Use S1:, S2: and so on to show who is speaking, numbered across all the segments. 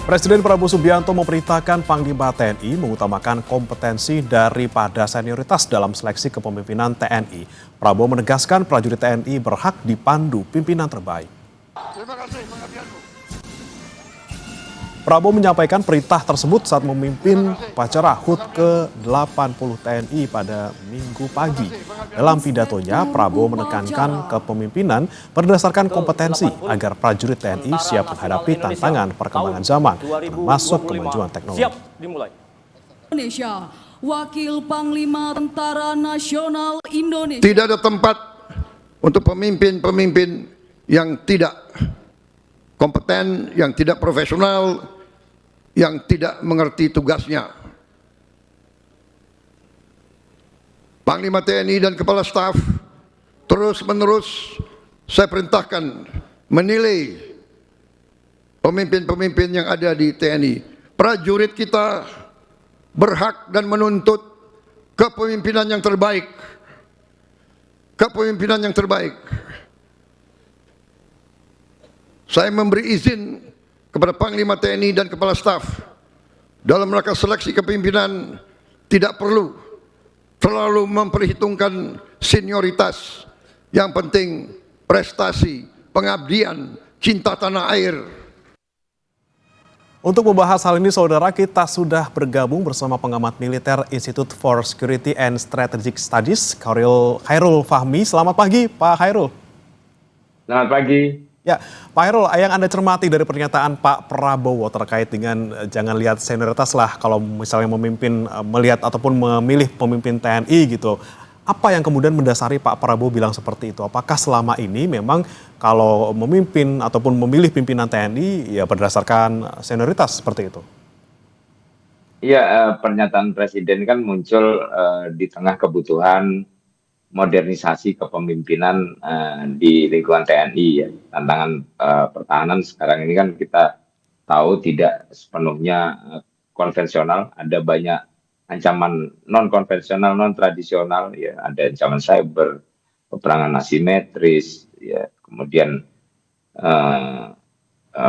S1: Presiden Prabowo Subianto memerintahkan Panglima TNI mengutamakan kompetensi daripada senioritas dalam seleksi kepemimpinan TNI. Prabowo menegaskan prajurit TNI berhak dipandu pimpinan terbaik. Terima kasih pengertianmu. Prabowo menyampaikan perintah tersebut saat memimpin upacara HUT ke-80 TNI pada Minggu pagi. Dalam pidatonya, Prabowo menekankan kepemimpinan berdasarkan kompetensi agar prajurit TNI siap menghadapi tantangan perkembangan zaman, termasuk kemajuan teknologi.
S2: Indonesia, Wakil Panglima Tentara Nasional Indonesia.
S3: Tidak ada tempat untuk pemimpin-pemimpin yang tidak kompeten, yang tidak profesional, yang tidak mengerti tugasnya. Panglima TNI dan Kepala Staf terus-menerus saya perintahkan menilai pemimpin-pemimpin yang ada di TNI. Prajurit kita berhak dan menuntut kepemimpinan yang terbaik. Kepemimpinan yang terbaik. Saya memberi izin kepada Panglima TNI dan Kepala Staf dalam rangka seleksi kepemimpinan tidak perlu terlalu memperhitungkan senioritas. Yang penting prestasi, pengabdian, cinta tanah air.
S1: Untuk membahas hal ini, saudara, kita sudah bergabung bersama pengamat militer Institute for Security and Strategic Studies, Khairul Fahmi. Selamat pagi, Pak Khairul.
S4: Selamat pagi.
S1: Ya, Pak Khairul, yang Anda cermati dari pernyataan Pak Prabowo terkait dengan jangan lihat senioritas lah kalau misalnya melihat ataupun memilih pemimpin TNI gitu. Apa yang kemudian mendasari Pak Prabowo bilang seperti itu? Apakah selama ini memang kalau memimpin ataupun memilih pimpinan TNI ya berdasarkan senioritas seperti itu?
S4: Iya, pernyataan Presiden kan muncul di tengah kebutuhan modernisasi kepemimpinan di lingkungan TNI ya. Tantangan pertahanan sekarang ini kan kita tahu tidak sepenuhnya konvensional, ada banyak ancaman non konvensional, non tradisional ya, ada ancaman cyber, peperangan asimetris ya, kemudian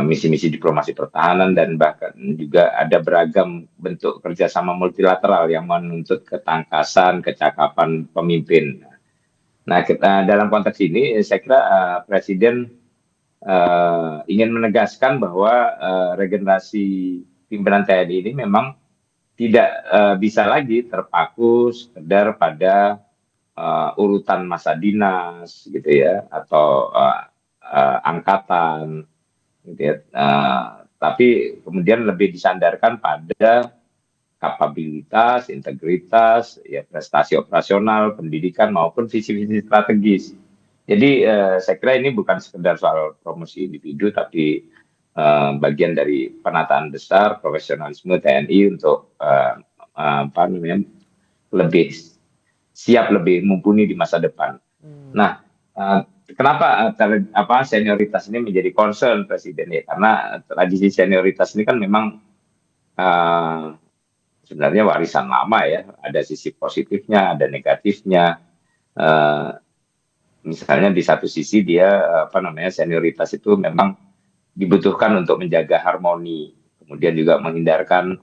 S4: misi-misi diplomasi pertahanan, dan bahkan juga ada beragam bentuk kerjasama multilateral yang menuntut ketangkasan, kecakapan pemimpin. Nah, dalam konteks ini saya kira Presiden ingin menegaskan bahwa regenerasi pimpinan TNI ini memang tidak bisa lagi terpaku sekedar pada urutan masa dinas gitu ya, atau angkatan gitu ya. Tapi kemudian lebih disandarkan pada kapabilitas, integritas, ya, prestasi operasional, pendidikan maupun visi-visi strategis. Jadi saya kira ini bukan sekedar soal promosi individu, tapi bagian dari penataan besar profesionalisme TNI untuk lebih siap, lebih mumpuni di masa depan. Nah, kenapa senioritas ini menjadi concern Presiden ya? Karena tradisi senioritas ini kan memang sebenarnya warisan lama ya, ada sisi positifnya, ada negatifnya. Misalnya di satu sisi dia senioritas itu memang dibutuhkan untuk menjaga harmoni, kemudian juga menghindarkan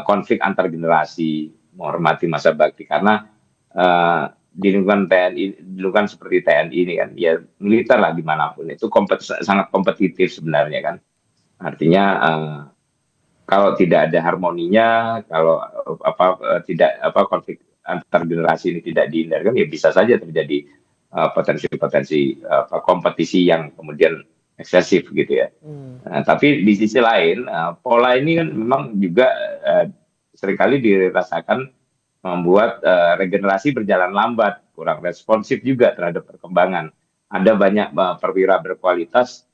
S4: konflik antar generasi, menghormati masa bakti, karena di lingkungan TNI, di lingkungan seperti TNI ini kan, ya militer lah dimanapun itu sangat kompetitif sebenarnya kan. Artinya kalau tidak ada harmoninya, kalau konflik antar generasi ini tidak dihindarkan, ya bisa saja terjadi potensi-potensi kompetisi yang kemudian eksesif gitu ya. Nah, tapi di sisi lain pola ini kan memang juga seringkali dirasakan membuat regenerasi berjalan lambat, kurang responsif juga terhadap perkembangan. Ada banyak perwira berkualitas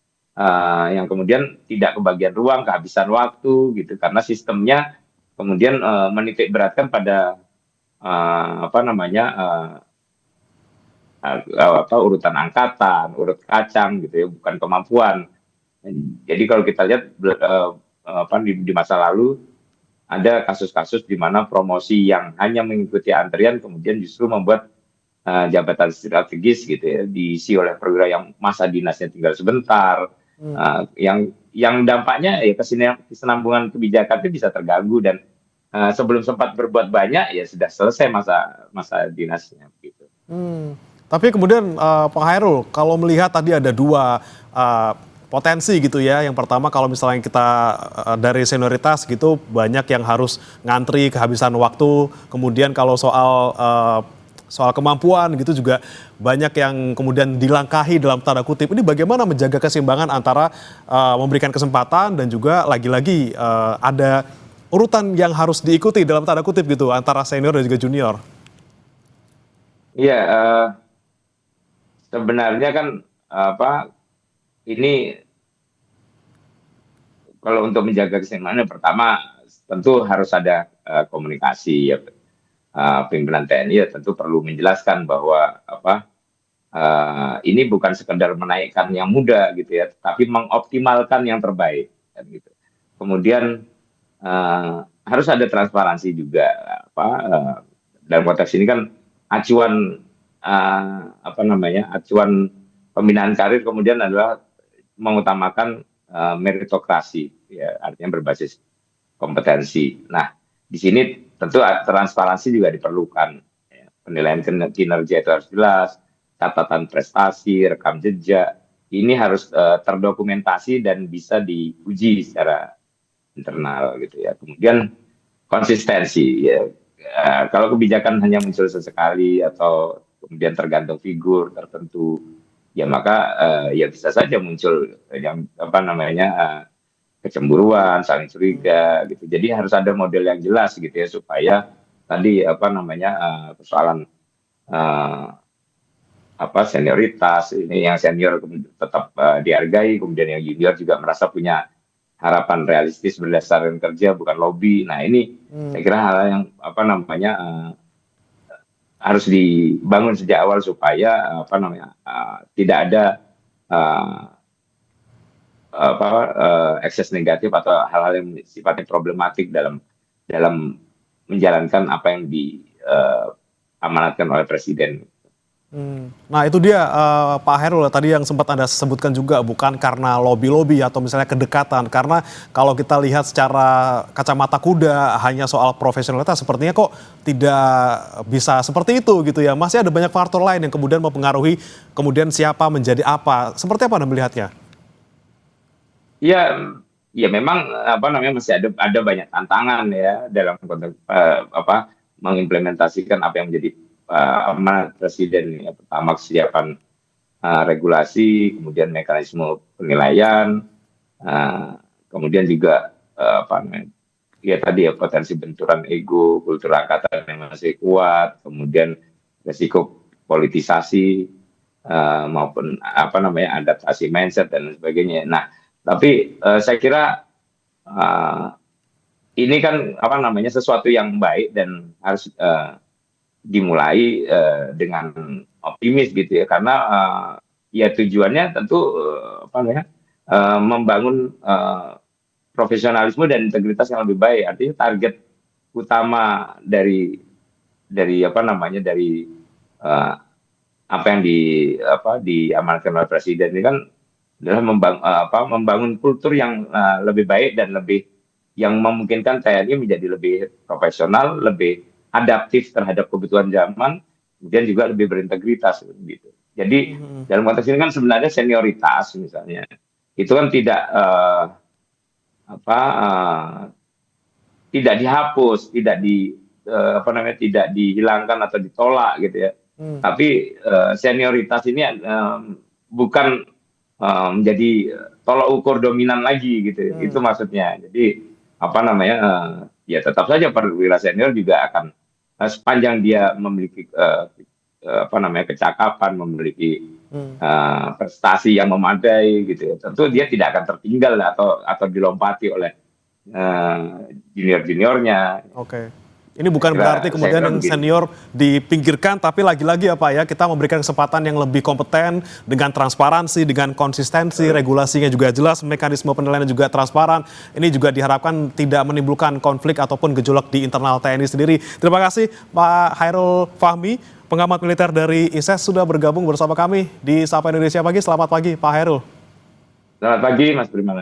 S4: yang kemudian tidak kebagian ruang, kehabisan waktu gitu, karena sistemnya kemudian menitik beratkan pada urutan angkatan, urut kacang gitu ya, bukan kemampuan. Jadi kalau kita lihat di masa lalu ada kasus-kasus di mana promosi yang hanya mengikuti antrian kemudian justru membuat jabatan strategis gitu ya diisi oleh perwira yang masa dinasnya tinggal sebentar, Yang dampaknya ya kesinambungan kebijakan itu bisa terganggu dan sebelum sempat berbuat banyak ya sudah selesai masa dinasnya gitu.
S1: Tapi kemudian Pak Hairul, kalau melihat tadi ada dua potensi gitu ya. Yang pertama kalau misalnya kita dari senioritas gitu banyak yang harus ngantri kehabisan waktu. Kemudian kalau soal kemampuan gitu juga banyak yang kemudian dilangkahi dalam tanda kutip. Ini bagaimana menjaga keseimbangan antara memberikan kesempatan dan juga lagi-lagi ada urutan yang harus diikuti dalam tanda kutip gitu antara senior dan juga junior.
S4: Iya, sebenarnya kan ini kalau untuk menjaga keseimbangan pertama tentu harus ada komunikasi ya. Pimpinan TNI ya tentu perlu menjelaskan bahwa ini bukan sekedar menaikkan yang muda gitu ya, tapi mengoptimalkan yang terbaik kan gitu. Kemudian harus ada transparansi juga dalam konteks ini kan acuan acuan pembinaan karir kemudian adalah mengutamakan meritokrasi ya, artinya berbasis kompetensi. Nah, di sini tentu transparansi juga diperlukan. Ya. Penilaian kinerja itu harus jelas, catatan prestasi, rekam jejak, ini harus terdokumentasi dan bisa diuji secara internal gitu ya. Kemudian konsistensi ya. Kalau kebijakan hanya muncul sesekali atau kemudian tergantung figur tertentu, ya maka ya bisa saja muncul yang kecemburuan, saling curiga gitu. Jadi harus ada model yang jelas gitu ya supaya tadi persoalan senioritas ini yang senior tetap dihargai, kemudian yang junior juga merasa punya harapan realistis berdasarkan kerja bukan lobby. Nah, ini saya kira hal yang harus dibangun sejak awal supaya tidak ada ekses negatif atau hal-hal yang sifatnya problematik dalam menjalankan apa yang diamanatkan oleh Presiden.
S1: Nah itu dia Pak Hairul tadi yang sempat Anda sebutkan juga bukan karena lobby-lobby atau misalnya kedekatan. Karena kalau kita lihat secara kacamata kuda hanya soal profesionalitas sepertinya kok tidak bisa seperti itu gitu ya. Masih ada banyak faktor lain yang kemudian mempengaruhi kemudian siapa menjadi apa. Seperti apa Anda melihatnya?
S4: Ya memang masih ada banyak tantangan ya dalam konteks mengimplementasikan apa yang menjadi amanat Presiden. Ya, pertama kesiapan regulasi, kemudian mekanisme penilaian, kemudian juga potensi benturan ego, kultur angkatan yang masih kuat, kemudian resiko politisasi maupun adaptasi mindset dan sebagainya. Nah, tapi saya kira ini kan sesuatu yang baik dan harus dimulai dengan optimis gitu ya, karena ya tujuannya tentu membangun profesionalisme dan integritas yang lebih baik. Artinya target utama dari apa yang diamanatkan oleh Presiden ini kan adalah membangun kultur yang lebih baik dan lebih yang memungkinkan TNI menjadi lebih profesional, lebih adaptif terhadap kebutuhan zaman, kemudian juga lebih berintegritas gitu. Jadi dalam konteks ini kan sebenarnya senioritas misalnya itu kan tidak tidak dihapus, tidak dihilangkan atau ditolak gitu ya. Tapi senioritas ini bukan menjadi tolak ukur dominan lagi gitu. Itu maksudnya. Jadi ya tetap saja perwira senior juga akan sepanjang dia memiliki kecakapan, memiliki prestasi yang memadai gitu ya. Tentu dia tidak akan tertinggal atau dilompati oleh junior-juniornya.
S1: Oke. Ini bukan berarti kemudian yang senior dipinggirkan, tapi lagi-lagi kita memberikan kesempatan yang lebih kompeten dengan transparansi, dengan konsistensi, regulasinya juga jelas, mekanisme penilaian juga transparan. Ini juga diharapkan tidak menimbulkan konflik ataupun gejolak di internal TNI sendiri. Terima kasih Pak Hairul Fahmi, pengamat militer dari ISES sudah bergabung bersama kami di Sapa Indonesia Pagi. Selamat pagi Pak Hairul.
S4: Selamat pagi, Mas Primanan.